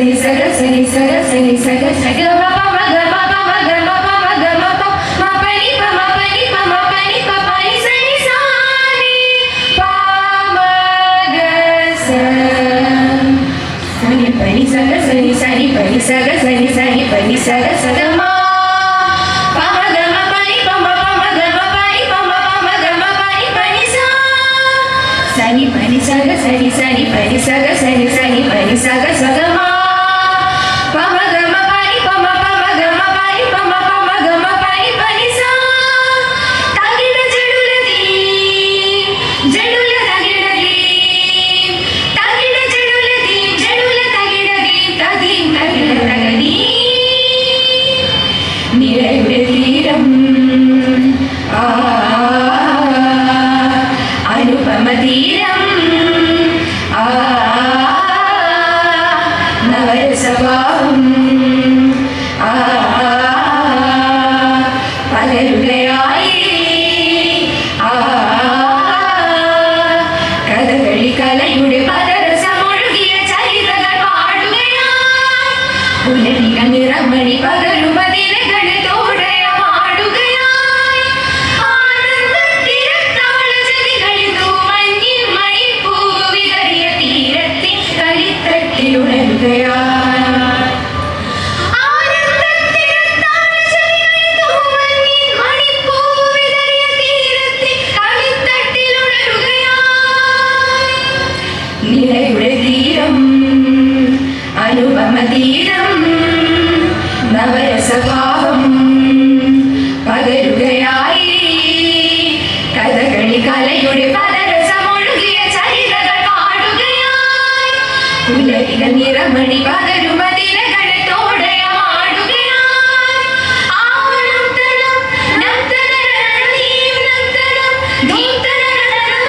sani saga sani saga sani saga saga ma pa ma ga ma pa ma ga ma pa ma ga ma pa ma pa ni pa ma pa ni pa ma pa ni pa pa ni sani sa ni pa ma ga sa sani pa ni saga sani sani pa ni saga sani sani pa ni saga saga ma pa ma ga ma pa ni pa ma pa ma ga ma pa ni pa ma pa ma ga ma pa ni pa ni sa sani pa ni saga sani sani pa ni saga sani sani pa ni saga saga ma pa ma ga ma pa ni pa ma pa ma ga ma pa ni pa ma pa ma ga ma pa ni pa ni sa tagida jeduladi jedula tagidadi tagida jeduladi jedula tagidadi tadi tagida tagadi nirayude teeram Anupama തീരം നവരസഭാവം പലരുടെയായി കഥകളി കലയുടെ പദരസമൊഴുകിയ ചരിതകൾ പാടുകയായി പുലരിക നിറമണി പകരുമതിലകളെ തോടയ പാടുകയായി നിലയുടെ തീരം അനുപമ തീരം നവരസഭാവം പകരുകയായി കഥകളി കലയുടെ പദരസമൊഴുകിയ ചരിതകൾ പാടുകയായി പുലരിക നിറമണി